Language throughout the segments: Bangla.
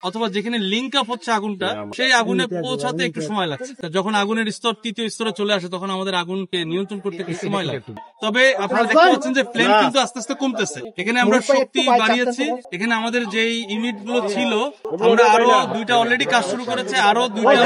অথবা যেখানে লিঙ্ক আপ হচ্ছে আগুনটা, সেই আগুনে পৌঁছাতে একটু সময় লাগছে। যখন আগুনের স্তর তৃতীয় স্তরে চলে আসে তখন আমাদের আগুনকে নিয়ন্ত্রণ করতে একটু সময় লাগে। তবে আপনারা দেখতে পাচ্ছেন যে ফ্লেম কিন্তু আস্তে আস্তে কমতেছে। এখানে আমরা শক্তি বাড়িয়েছি। এখানে আমাদের যেই ইউনিট গুলো ছিল, আমরা আরো 2টা অলরেডি কাজ শুরু করেছে, আরো 2টা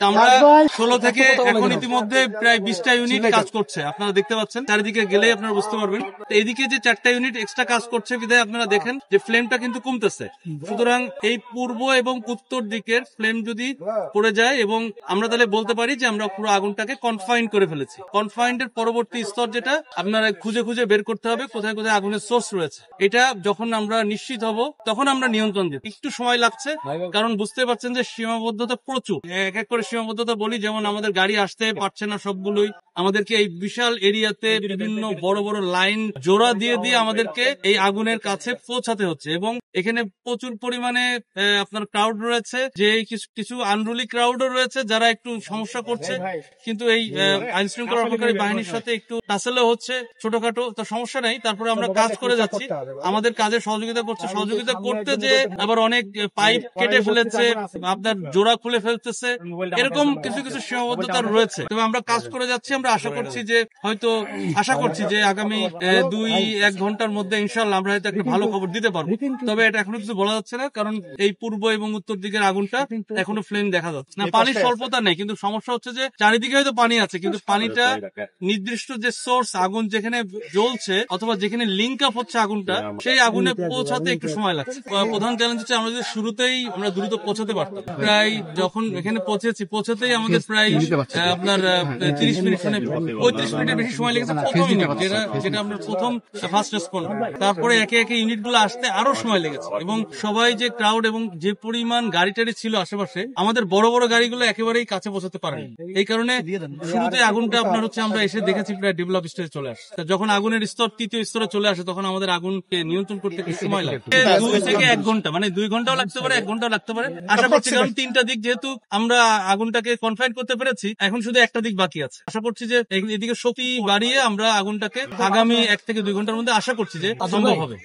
আমরা 16 থেকে এখন ইতিমধ্যে প্রায় 20টা ইউনিট কাজ করছে। আপনারা দেখতে পাচ্ছেন, চারিদিকে গেলেই আপনারা বুঝতে পারবেন। এদিকে যে 4টা ইউনিট এক্সট্রা কাজ করছে বিধায় আপনারা দেখেন যে ফ্লেমটা কিন্তু কমতেছে। সুতরাং এই পূর্ব এবং উত্তর দিকের ফ্লেম যদি পড়ে যায়, এবং আমরা তাহলে বলতে পারি যে আমরা পুরো আগুনটাকে কনফাইন করে ফেলেছি। কনফাইন্ড এর পরবর্তী স্তর যেটা আপনারা খুঁজে খুঁজে বের করতে হবে কোথায় কোথায় আগুনের সোর্স রয়েছে। এটা যখন আমরা নিশ্চিত হব তখন আমরা নিয়ন্ত্রণ দিই। একটু সময় লাগছে, কারণ বুঝতে পারছেন যে সীমাবদ্ধতা প্রচুর। এক এক করে সীমাবদ্ধতা বলি, যেমন আমাদের গাড়ি আসতে পারছে না সবগুলোই, আমাদেরকে এই বিশাল এরিয়াতে বিভিন্ন বড় বড় লাইন জোড়া দিয়ে দিয়ে আমাদেরকে এই আগুনের কাছে পৌঁছাতে হচ্ছে। এবং এখানে প্রচুর পরিমাণে আপনার ক্রাউড রয়েছে, যে কিছু আনরুলি ক্রাউডও রয়েছে যারা একটু সমস্যা করছে, কিন্তু এই আইন শৃঙ্খলা রক্ষাকারী বাহিনীর সাথে একটু টাসেলও হচ্ছে ছোটখাটো, তো সমস্যা নেই। তারপরে আমরা কাজ করে যাচ্ছি, আমাদের কাজে সহযোগিতা করছে। সহযোগিতা করতে যে আবার অনেক পাইপ কেটে ফেলেছে, আপনার জোড়া খুলে ফেলতেছে, এরকম কিছু কিছু সীমাবদ্ধতা রয়েছে। তবে আমরা কাজ করে যাচ্ছি। আমরা আশা করছি যে আগামী 2-1 ঘন্টার মধ্যে ইনশাআল্লাহ আমরা হয়তো একটা ভালো খবর দিতে পারবো। তবে এটা এখনো কিছু বলা যাচ্ছে না, কারণ এই পূর্ব এবং উত্তর দিকের আগুনটা এখনো ফ্লেম দেখা যাচ্ছে না। পানির স্বল্পতা নেই, কিন্তু সমস্যা হচ্ছে যে চারিদিকে হয়তো পানি আছে, কিন্তু পানিটা নির্দিষ্ট যে সোর্স আগুন যেখানে জ্বলছে অথবা যেখানে লিঙ্ক আপ হচ্ছে আগুনটা, সেই আগুনে পৌঁছাতে একটু সময় লাগছে। প্রধান চ্যালেঞ্জ হচ্ছে আমরা যদি শুরুতেই আমরা দ্রুত পৌঁছাতে পারতাম। প্রায় যখন এখানে পৌঁছাতেই আমাদের প্রায় আপনার 30 মিনিট, 35 মিনিটের বেশি সময় লেগেছে প্রথম ইউনিট, যেটা আমরা প্রথম ফার্স্ট রেসপন্ড। তারপরে একে একে ইউনিট গুলো আসতে আরো সময় লেগেছে। এবং সবাই যে ক্রাউড এবং যে পরিমাণ গাড়ি টাড়ি ছিল আশেপাশে, আমাদের বড় বড় গাড়িগুলো একেবারেই কাছে পৌঁছাতে পারেনি। এই কারণে শুরুতে আগুনটা আপনার হচ্ছে আমরা এসে দেখেছি প্রায় ডেভেলপ স্টেজে চলে আসে। যখন আগুনের স্তর তৃতীয় স্তরে চলে আসে তখন আমাদের আগুনকে নিয়ন্ত্রণ করতে একটু সময় লাগে। 2 থেকে 1 ঘন্টা, মানে 2 ঘন্টাও লাগতে পারে, 1 ঘন্টাও লাগতে পারে আশা করছি। কারণ 3টা দিক যেহেতু আমরা আগুনটাকে কনফাইন করতে পেরেছি, এখন শুধু একটা দিক বাকি আছে। আশা করছি যে এদিকে শক্তি বাড়িয়ে আমরা আগুনটাকে আগামী 1 থেকে 2 ঘন্টার মধ্যে আশা করছি যে সম্ভব হবে।